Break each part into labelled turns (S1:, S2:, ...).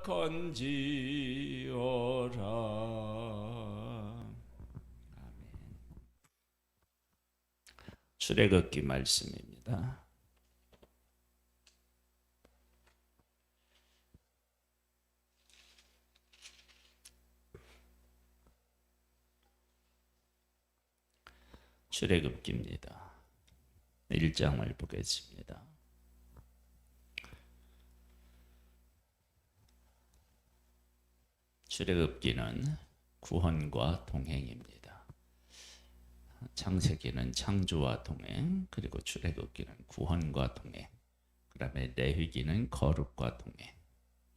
S1: 건지어라. 아멘. 출애굽기 말씀입니다. 출애굽기입니다. 1장을 보겠습니다. 출애굽기는 구원과 동행입니다. 창세기는 창조와 동행, 그리고 출애굽기는 구원과 동행, 그 다음에 레위기는 거룩과 동행,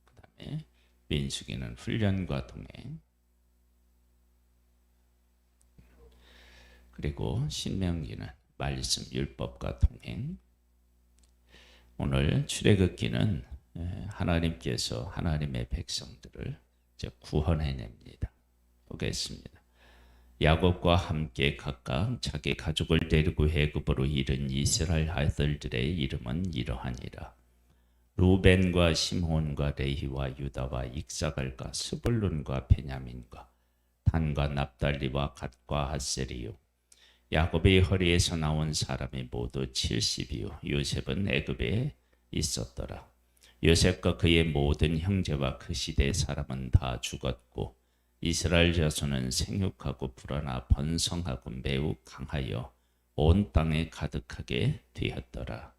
S1: 그 다음에 민수기는 훈련과 동행, 그리고 신명기는 말씀 율법과 동행. 오늘 출애굽기는 하나님께서 하나님의 백성들을 구원해냅니다. 보겠습니다. 야곱과 함께 각각 자기 가족을 데리고 애굽으로 이른 이스라엘 아들들의 이름은 이러하니라. 루벤과 시므온과 레히와 유다와 익사갈과 스불룬과 베냐민과 단과 납달리와 갓과 아세리요. 야곱의 허리에서 나온 사람이 모두 70이요. 요셉은 애굽에 있었더라. 요셉과 그의 모든 형제와 그 시대의 사람은 다 죽었고 이스라엘 자손은 생육하고 불어나 번성하고 매우 강하여 온 땅에 가득하게 되었더라.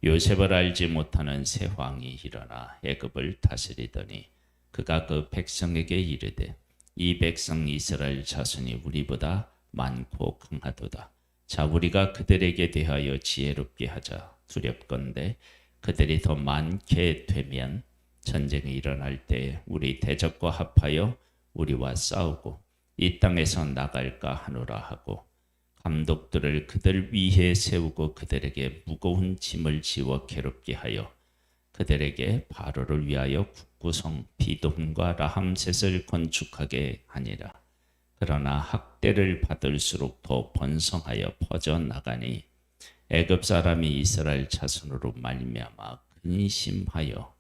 S1: 요셉을 알지 못하는 새 왕이 일어나 애굽을 다스리더니 그가 그 백성에게 이르되 이 백성 이스라엘 자손이 우리보다 많고 강하도다. 자, 우리가 그들에게 대하여 지혜롭게 하자. 두렵건대 그들이 더 많게 되면 전쟁이 일어날 때 우리 대적과 합하여 우리와 싸우고 이 땅에서 나갈까 하노라 하고 감독들을 그들 위에 세우고 그들에게 무거운 짐을 지워 괴롭게 하여 그들에게 바로를 위하여 국구성 비돔과 라함셋을 건축하게 하니라. 그러나 학대를 받을수록 더 번성하여 퍼져나가니 애굽 사람이 이스라엘 자손으로 말미암아 근심하여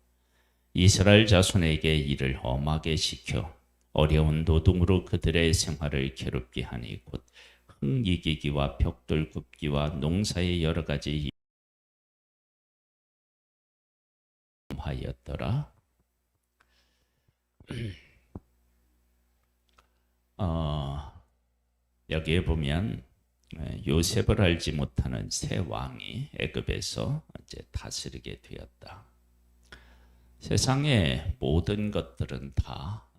S1: 이스라엘 자손에게 이를 험하게 시켜 어려운 노동으로 그들의 생활을 괴롭게 하니 곧 흙이기기와 벽돌 굽기와 농사의 여러 가지 하였더라. 여기에 보면 요셉을 알지 못하는 새 왕이 애굽에서 이제 다스리게 되었다. 세상의 모든 것들은 다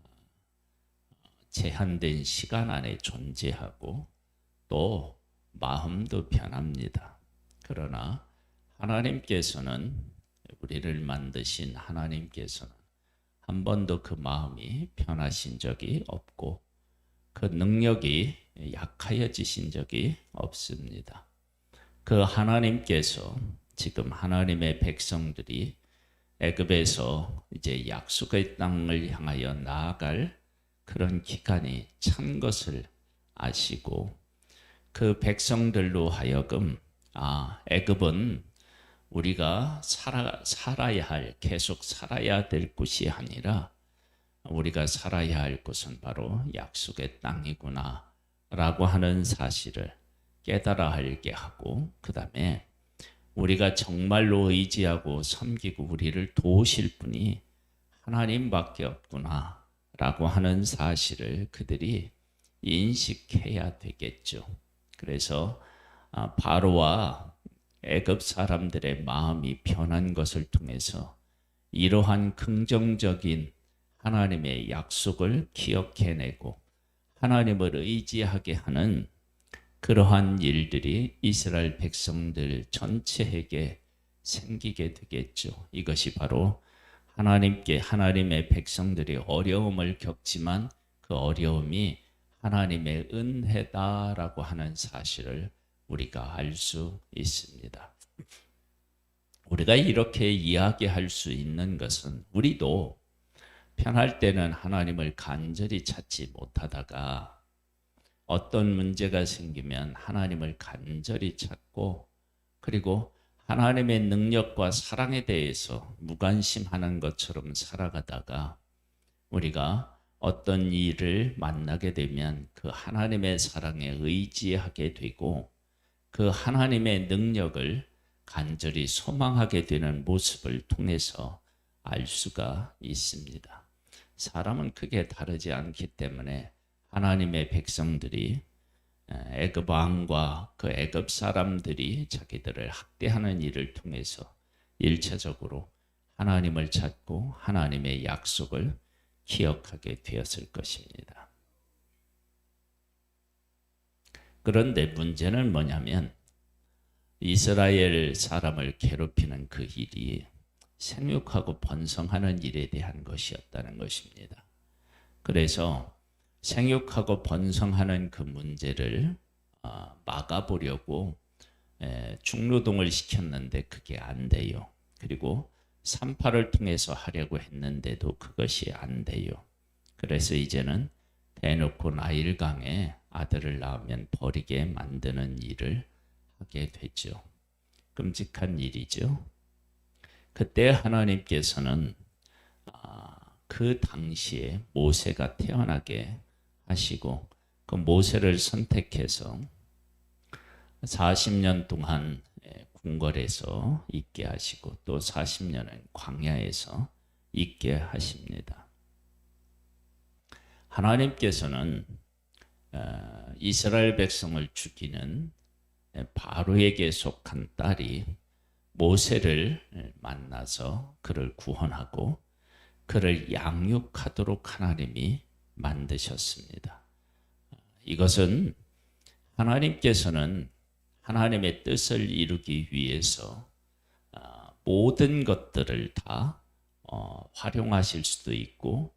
S1: 제한된 시간 안에 존재하고 또 마음도 변합니다. 그러나 하나님께서는 우리를 만드신 하나님께서는 한 번도 그 마음이 변하신 적이 없고 그 능력이 약하여지신 적이 없습니다. 그 하나님께서 지금 하나님의 백성들이 애굽에서 이제 약속의 땅을 향하여 나아갈 그런 기간이 찬 것을 아시고 그 백성들로 하여금 애굽은 우리가 살아야 할, 계속 살아야 될 곳이 아니라 우리가 살아야 할 곳은 바로 약속의 땅이구나 라고 하는 사실을 깨달아 알게 하고 그 다음에 우리가 정말로 의지하고 섬기고 우리를 도우실 분이 하나님밖에 없구나 라고 하는 사실을 그들이 인식해야 되겠죠. 그래서 바로와 애굽 사람들의 마음이 변한 것을 통해서 이러한 긍정적인 하나님의 약속을 기억해내고 하나님을 의지하게 하는 그러한 일들이 이스라엘 백성들 전체에게 생기게 되겠죠. 이것이 바로 하나님의 백성들이 어려움을 겪지만 그 어려움이 하나님의 은혜다라고 하는 사실을 우리가 알 수 있습니다. 우리가 이렇게 이야기할 수 있는 것은 우리도 편할 때는 하나님을 간절히 찾지 못하다가 어떤 문제가 생기면 하나님을 간절히 찾고 그리고 하나님의 능력과 사랑에 대해서 무관심하는 것처럼 살아가다가 우리가 어떤 일을 만나게 되면 그 하나님의 사랑에 의지하게 되고 그 하나님의 능력을 간절히 소망하게 되는 모습을 통해서 알 수가 있습니다. 사람은 크게 다르지 않기 때문에 하나님의 백성들이 애굽 왕과 그 애굽 사람들이 자기들을 학대하는 일을 통해서 일차적으로 하나님을 찾고 하나님의 약속을 기억하게 되었을 것입니다. 그런데 문제는 뭐냐면 이스라엘 사람을 괴롭히는 그 일이 생육하고 번성하는 일에 대한 것이었다는 것입니다. 그래서 생육하고 번성하는 그 문제를 막아보려고 중노동을 시켰는데 그게 안 돼요. 그리고 산파를 통해서 하려고 했는데도 그것이 안 돼요. 그래서 이제는 대놓고 나일강에 아들을 낳으면 버리게 만드는 일을 하게 되죠. 끔찍한 일이죠. 그때 하나님께서는 그 당시에 모세가 태어나게 하시고 그 모세를 선택해서 40년 동안 궁궐에서 있게 하시고 또 40년은 광야에서 있게 하십니다. 하나님께서는 이스라엘 백성을 죽이는 바로에게 속한 딸이 모세를 만나서 그를 구원하고 그를 양육하도록 하나님이 만드셨습니다. 이것은 하나님께서는 하나님의 뜻을 이루기 위해서 모든 것들을 다 활용하실 수도 있고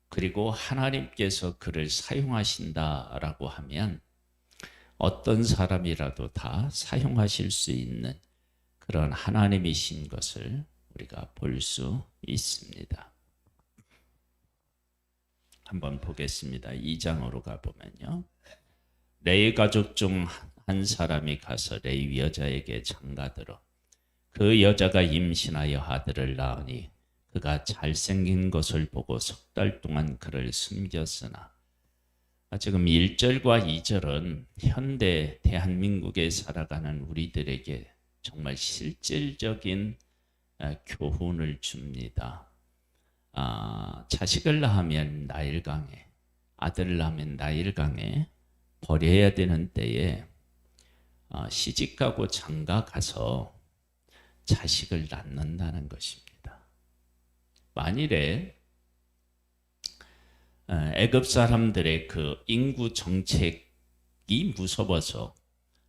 S1: 그리고 하나님께서 그를 사용하신다라고 하면 어떤 사람이라도 다 사용하실 수 있는 그런 하나님이신 것을 우리가 볼 수 있습니다. 한번 보겠습니다. 2장으로 가보면요. 레위 가족 중 한 사람이 가서 레위 여자에게 장가들어 그 여자가 임신하여 아들을 낳으니 그가 잘생긴 것을 보고 석 달 동안 그를 숨겼으나 지금 1절과 2절은 현대 대한민국에 살아가는 우리들에게 정말 실질적인 교훈을 줍니다. 자식을 낳으면 나일강에, 아들을 낳으면 나일강에 버려야 되는 때에 시집가고 장가가서 자식을 낳는다는 것입니다. 만일에 애굽 사람들의 그 인구 정책이 무서워서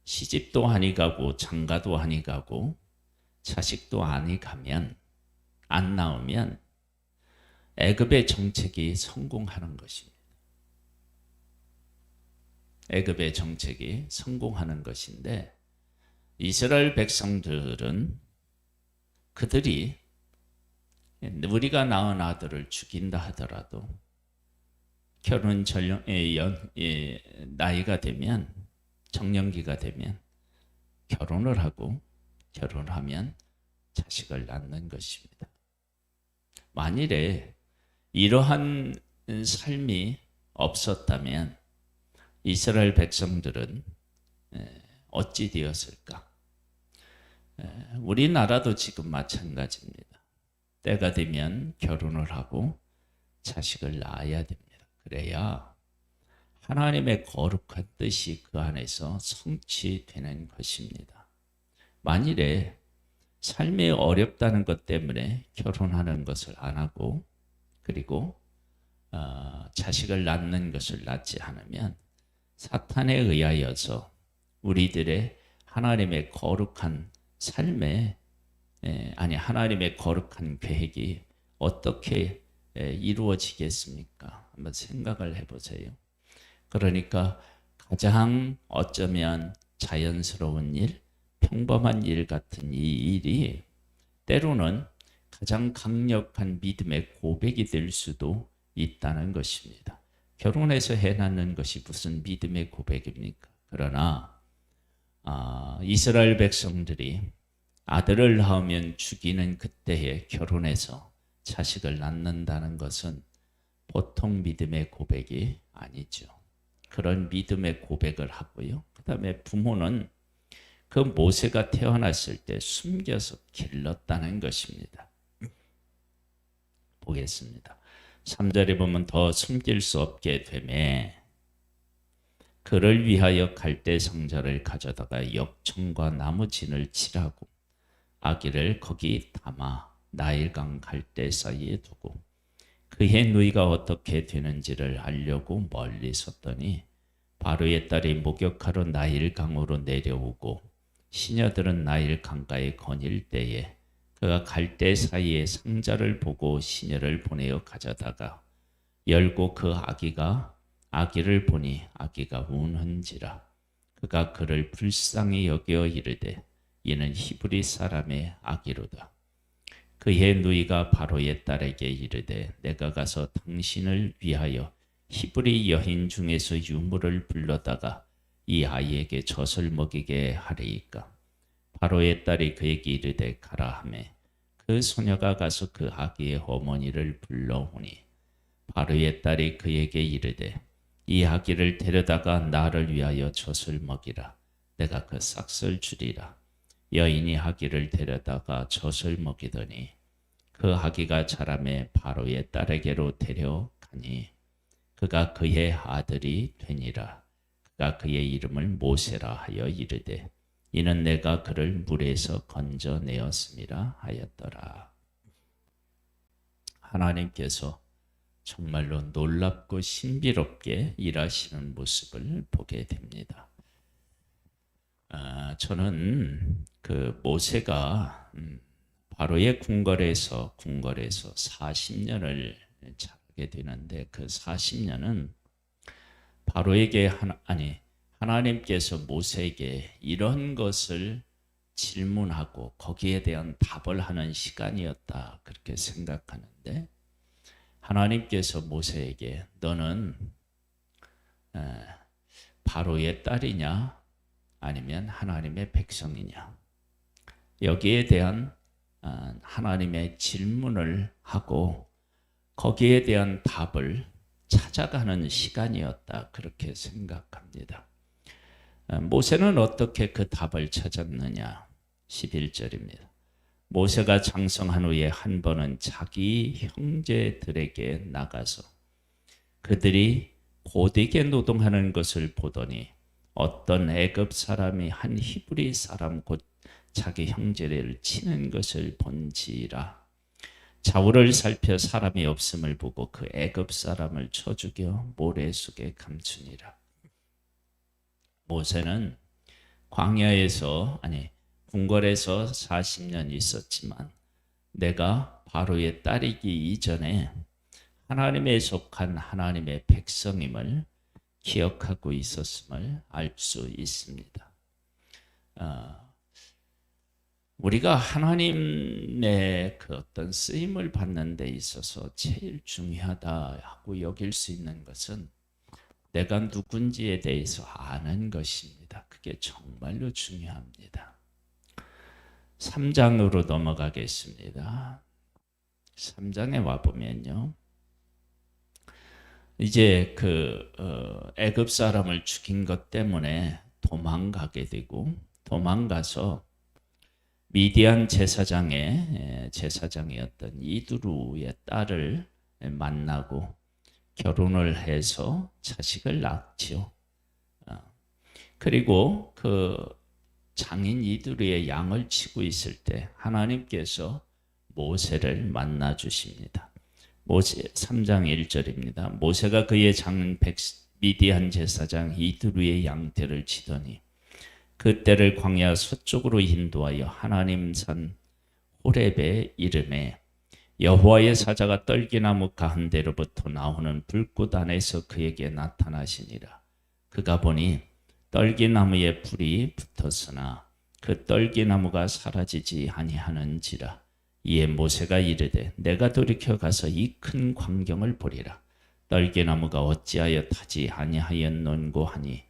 S1: 시집도 아니 가고 장가도 아니 가고 자식도 아니 가면 안 나오면 애굽의 정책이 성공하는 것입니다. 애굽의 정책이 성공하는 것인데 이스라엘 백성들은 그들이 우리가 낳은 아들을 죽인다 하더라도 결혼 나이가 되면 정년기가 되면 결혼을 하고 결혼하면 자식을 낳는 것입니다. 만일에 이러한 삶이 없었다면 이스라엘 백성들은 어찌 되었을까? 우리나라도 지금 마찬가지입니다. 때가 되면 결혼을 하고 자식을 낳아야 됩니다. 그래야 하나님의 거룩한 뜻이 그 안에서 성취되는 것입니다. 만일에 삶이 어렵다는 것 때문에 결혼하는 것을 안 하고 그리고 자식을 낳는 것을 낳지 않으면 사탄에 의하여서 우리들의 하나님의 거룩한 삶에 하나님의 거룩한 계획이 어떻게 이루어지겠습니까? 한번 생각을 해보세요. 그러니까 가장 어쩌면 자연스러운 일, 평범한 일 같은 이 일이 때로는 가장 강력한 믿음의 고백이 될 수도 있다는 것입니다. 결혼해서 해놨는 것이 무슨 믿음의 고백입니까? 그러나 이스라엘 백성들이 아들을 낳으면 죽이는 그때에 결혼해서 자식을 낳는다는 것은 보통 믿음의 고백이 아니죠. 그런 믿음의 고백을 하고요. 그 다음에 부모는 그 모세가 태어났을 때 숨겨서 길렀다는 것입니다. 보겠습니다. 3절에 보면 더 숨길 수 없게 되매 그를 위하여 갈대 상자를 가져다가 역청과 나무진을 칠하고 아기를 거기 담아 나일강 갈대 사이에 두고 그의 누이가 어떻게 되는지를 알려고 멀리 섰더니 바로의 딸이 목욕하러 나일강으로 내려오고 시녀들은 나일강가에 거닐 때에 그가 갈대 사이에 상자를 보고 시녀를 보내어 가져다가 열고 그 아기를 보니 아기가 우는지라 그가 그를 불쌍히 여겨 이르되 이는 히브리 사람의 아기로다. 그의 누이가 바로의 딸에게 이르되 내가 가서 당신을 위하여 히브리 여인 중에서 유물을 불러다가 이 아이에게 젖을 먹이게 하리이까. 바로의 딸이 그에게 이르되 가라 하매 그 소녀가 가서 그 아기의 어머니를 불러오니 바로의 딸이 그에게 이르되 이 아기를 데려다가 나를 위하여 젖을 먹이라. 내가 그 싹을 주리라. 여인이 아기를 데려다가 젖을 먹이더니 그 아기가 자라매 바로의 딸에게로 데려가니 그가 그의 아들이 되니라. 그가 그의 이름을 모세라 하여 이르되 이는 내가 그를 물에서 건져내었음이라 하였더라. 하나님께서 정말로 놀랍고 신비롭게 일하시는 모습을 보게 됩니다. 저는 그 모세가 바로의 궁궐에서 40년을 자라게 되는데 그 40년은 바로에게 하나님께서 모세에게 이런 것을 질문하고 거기에 대한 답을 하는 시간이었다 그렇게 생각하는데 하나님께서 모세에게 너는 바로의 딸이냐 아니면 하나님의 백성이냐 여기에 대한 하나님의 질문을 하고 거기에 대한 답을 찾아가는 시간이었다 그렇게 생각합니다. 모세는 어떻게 그 답을 찾았느냐 11절입니다. 모세가 장성한 후에 한 번은 자기 형제들에게 나가서 그들이 고되게 노동하는 것을 보더니 어떤 애굽 사람이 한 히브리 사람 곧 자기 형제를 치는 것을 본지라. 좌우를 살펴 사람이 없음을 보고 그 애굽 사람을 쳐 죽여 모래 속에 감추니라. 모세는 궁궐에서 40년 있었지만 내가 바로의 딸이기 이전에 하나님에 속한 하나님의 백성임을 기억하고 있었음을 알 수 있습니다. 우리가 하나님의 그 어떤 쓰임을 받는 데 있어서 제일 중요하다 하고 여길 수 있는 것은 내가 누군지에 대해서 아는 것입니다. 그게 정말로 중요합니다. 3장으로 넘어가겠습니다. 3장에 와보면요. 이제 애굽 사람을 죽인 것 때문에 도망가게 되고 도망가서 미디안 제사장이었던 이두루의 딸을 만나고 결혼을 해서 자식을 낳지요. 그리고 그 장인 이두루의 양을 치고 있을 때 하나님께서 모세를 만나 주십니다. 모세 3장 1절입니다. 모세가 그의 장인 미디안 제사장 이두루의 양떼를 치더니 그 떼를 광야 서쪽으로 인도하여 하나님 산 호렙에 이르매 여호와의 사자가 떨기나무 가운데로부터 나오는 불꽃 안에서 그에게 나타나시니라. 그가 보니 떨기나무에 불이 붙었으나 그 떨기나무가 사라지지 아니하는지라. 이에 모세가 이르되 내가 돌이켜 가서 이 큰 광경을 보리라. 떨기나무가 어찌하여 타지 아니하였는고 하니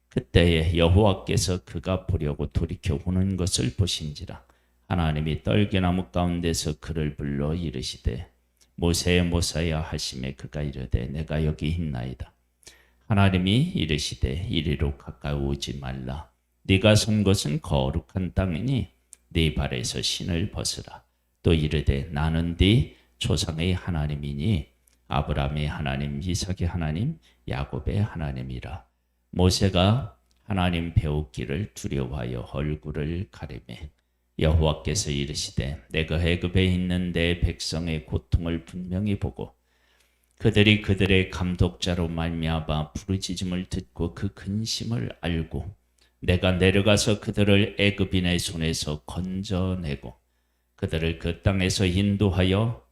S1: 그때에 여호와께서 그가 보려고 돌이켜 오는 것을 보신지라. 하나님이 떨기나무 가운데서 그를 불러 이르시되 모세야 하시매 그가 이르되 내가 여기 있나이다. 하나님이 이르시되 이리로 가까이 오지 말라. 네가 선 곳은 거룩한 땅이니 네 발에서 신을 벗으라. 또 이르되 나는 네 조상의 하나님이니 아브라함의 하나님, 이삭의 하나님, 야곱의 하나님이라. 모세가 하나님 배우기를 두려워하여 얼굴을 가리매 여호와께서 이르시되 내가 애굽에 있는 내 백성의 고통을 분명히 보고 그들이 그들의 감독자로 말미암아 부르짖음을 듣고 그 근심을 알고 내가 내려가서 그들을 애굽인의 손에서 건져내고 그들을 그 땅에서 인도하여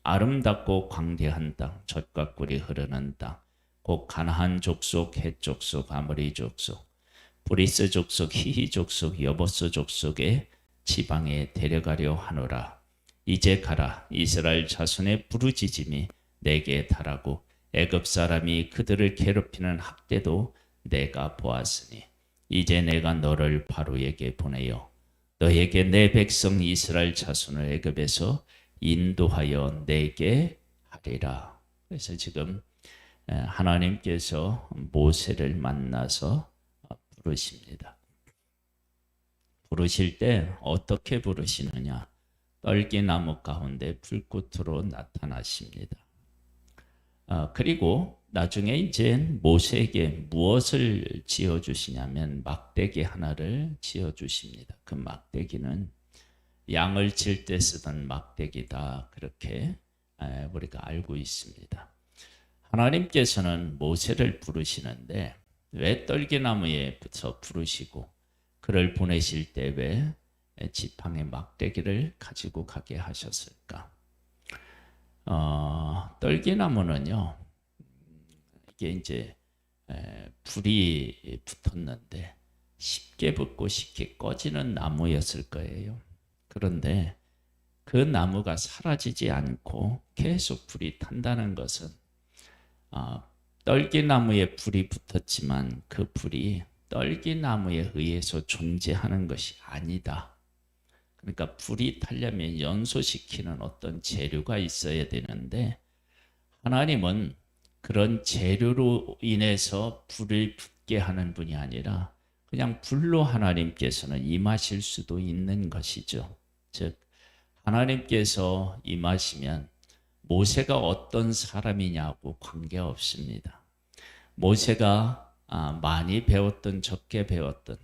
S1: 아름답고 광대한 땅, 젖과 꿀이 흐르는 땅, 곧 가나안 족속, 헷 족속, 아모리 족속, 브리스 족속, 히히 족속, 여보스 족속의 지방에 데려가려 하노라. 이제 가라. 이스라엘 자손의 부르짖음이 내게 달하고 애굽 사람이 그들을 괴롭히는 학대도 내가 보았으니 이제 내가 너를 바로에게 보내어 너에게 내 백성 이스라엘 자손을 애굽에서 인도하여 내게 하리라. 그래서 지금 하나님께서 모세를 만나서 부르십니다. 부르실 때 어떻게 부르시느냐? 떨기나무 가운데 불꽃으로 나타나십니다. 그리고 나중에 이제 모세에게 무엇을 지어주시냐면 막대기 하나를 지어주십니다. 그 막대기는 양을 칠 때 쓰던 막대기다. 그렇게 우리가 알고 있습니다. 하나님께서는 모세를 부르시는데 왜 떨기나무에서 부르시고 그를 보내실 때 왜 지팡이 막대기를 가지고 가게 하셨을까? 떨기나무는요, 이게 이제 불이 붙었는데 쉽게 붙고 쉽게 꺼지는 나무였을 거예요. 그런데 그 나무가 사라지지 않고 계속 불이 탄다는 것은 떨기나무에 불이 붙었지만 그 불이 떨기나무에 의해서 존재하는 것이 아니다. 그러니까 불이 타려면 연소시키는 어떤 재료가 있어야 되는데 하나님은 그런 재료로 인해서 불을 붙게 하는 분이 아니라 그냥 불로 하나님께서는 임하실 수도 있는 것이죠. 즉 하나님께서 임하시면 모세가 어떤 사람이냐고 관계없습니다. 모세가 많이 배웠던 적게 배웠던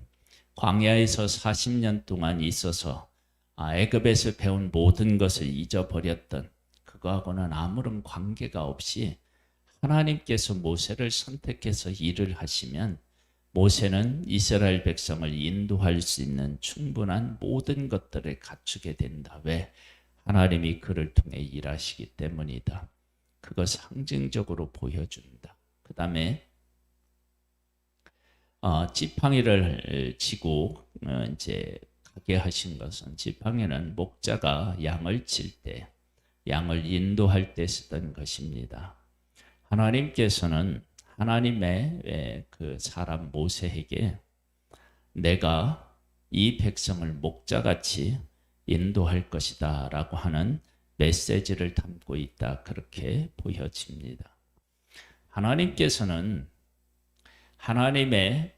S1: 광야에서 40년 동안 있어서 애굽에서 배운 모든 것을 잊어버렸던 그거하고는 아무런 관계가 없이 하나님께서 모세를 선택해서 일을 하시면 모세는 이스라엘 백성을 인도할 수 있는 충분한 모든 것들을 갖추게 된다. 왜? 하나님이 그를 통해 일하시기 때문이다. 그거 상징적으로 보여준다. 그 다음에 지팡이를 지고 이제 가게 하신 것은 지팡이는 목자가 양을 칠 때, 양을 인도할 때 쓰던 것입니다. 하나님께서는 하나님의 그 사람 모세에게 내가 이 백성을 목자같이 인도할 것이다 라고 하는 메시지를 담고 있다. 그렇게 보여집니다. 하나님께서는 하나님의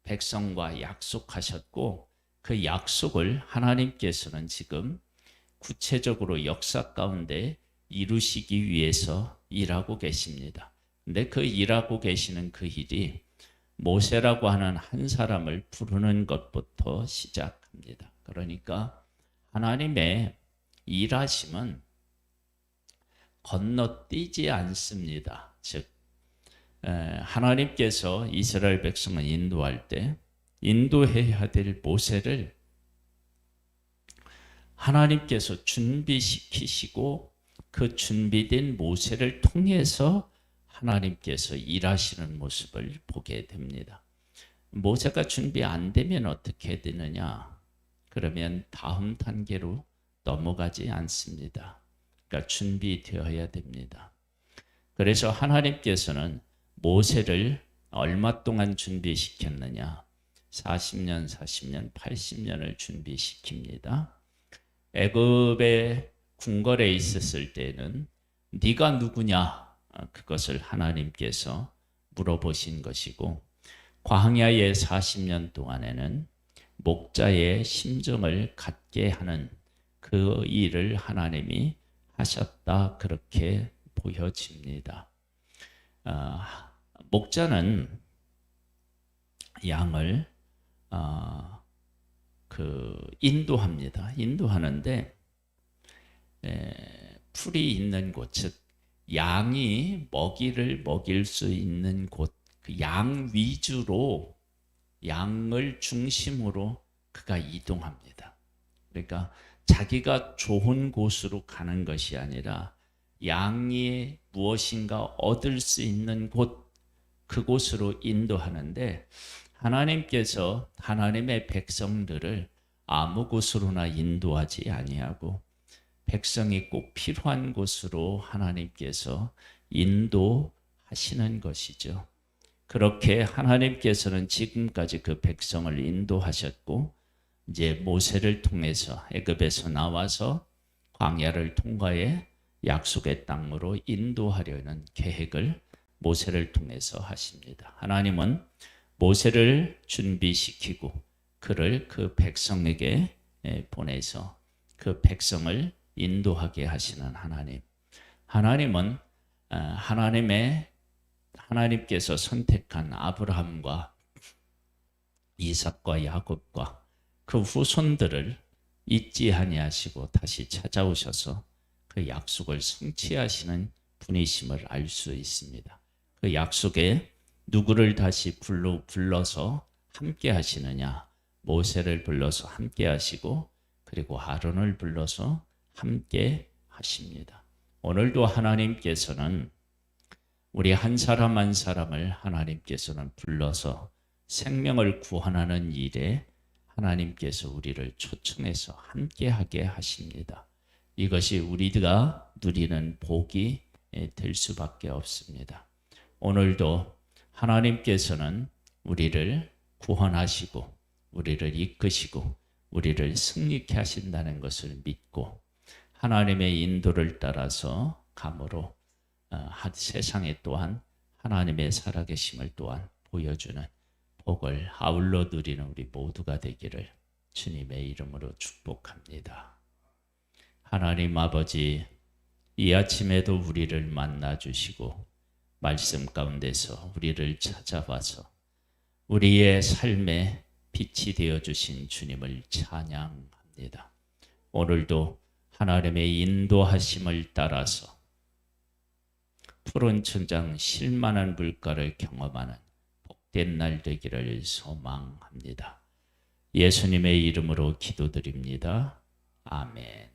S1: 백성과 약속하셨고 그 약속을 하나님께서는 지금 구체적으로 역사 가운데 이루시기 위해서 일하고 계십니다. 근데 그 일하고 계시는 그 일이 모세라고 하는 한 사람을 부르는 것부터 시작합니다. 그러니까 하나님의 일하심은 건너뛰지 않습니다. 즉 하나님께서 이스라엘 백성을 인도할 때 인도해야 될 모세를 하나님께서 준비시키시고 그 준비된 모세를 통해서 하나님께서 일하시는 모습을 보게 됩니다. 모세가 준비 안 되면 어떻게 되느냐? 그러면 다음 단계로 넘어가지 않습니다. 그러니까 준비되어야 됩니다. 그래서 하나님께서는 모세를 얼마 동안 준비시켰느냐? 40년, 40년, 80년을 준비시킵니다. 애굽에 궁궐에 있었을 때는 네가 누구냐? 그것을 하나님께서 물어보신 것이고, 광야의 40년 동안에는 목자의 심정을 갖게 하는 그 일을 하나님이 하셨다, 그렇게 보여집니다. 목자는 양을 인도합니다. 인도하는데 풀이 있는 곳, 즉 양이 먹이를 먹일 수 있는 곳, 그 양 위주로, 양을 중심으로 그가 이동합니다. 그러니까 자기가 좋은 곳으로 가는 것이 아니라 양이 무엇인가 얻을 수 있는 곳, 그곳으로 인도하는데, 하나님께서 하나님의 백성들을 아무 곳으로나 인도하지 아니하고 백성이 꼭 필요한 곳으로 하나님께서 인도하시는 것이죠. 그렇게 하나님께서는 지금까지 그 백성을 인도하셨고, 이제 모세를 통해서 애굽에서 나와서 광야를 통과해 약속의 땅으로 인도하려는 계획을 모세를 통해서 하십니다. 하나님은 모세를 준비시키고 그를 그 백성에게 보내서 그 백성을 인도하게 하시는 하나님. 하나님은 하나님께서 선택한 아브라함과 이삭과 야곱과 그 후손들을 잊지 아니하시고 다시 찾아오셔서 그 약속을 성취하시는 분이심을 알 수 있습니다. 그 약속에 누구를 다시 불러서 함께 하시느냐? 모세를 불러서 함께 하시고, 그리고 아론을 불러서 함께 하십니다. 오늘도 하나님께서는 우리 한 사람 한 사람을 하나님께서는 불러서 생명을 구원하는 일에 하나님께서 우리를 초청해서 함께하게 하십니다. 이것이 우리가 누리는 복이 될 수밖에 없습니다. 오늘도 하나님께서는 우리를 구원하시고 우리를 이끄시고 우리를 승리케 하신다는 것을 믿고 하나님의 인도를 따라서 감으로 세상에 또한 하나님의 살아계심을 또한 보여주는 복을 아울러 누리는 우리 모두가 되기를 주님의 이름으로 축복합니다. 하나님 아버지, 이 아침에도 우리를 만나 주시고 말씀 가운데서 우리를 찾아와서 우리의 삶에 빛이 되어 주신 주님을 찬양합니다. 오늘도 하나님의 인도하심을 따라서 푸른 천장 쉴만한 물가를 경험하는 복된 날 되기를 소망합니다. 예수님의 이름으로 기도드립니다. 아멘.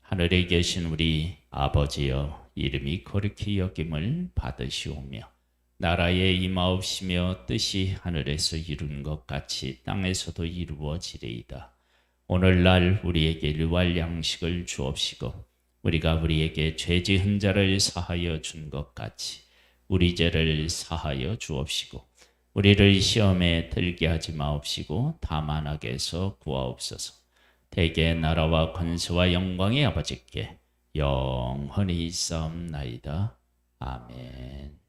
S1: 하늘에 계신 우리 아버지여, 이름이 거룩히 여김을 받으시오며 나라에 임하옵시며 뜻이 하늘에서 이룬 것 같이 땅에서도 이루어지리이다. 오늘날 우리에게 일용할 양식을 주옵시고 우리가 우리에게 죄 지은 자를 사하여 준 것 같이 우리 죄를 사하여 주옵시고 우리를 시험에 들게 하지 마옵시고 다만 악에서 구하옵소서. 대개 나라와 권세와 영광이 아버지께 영원히 있사옵나이다. 아멘.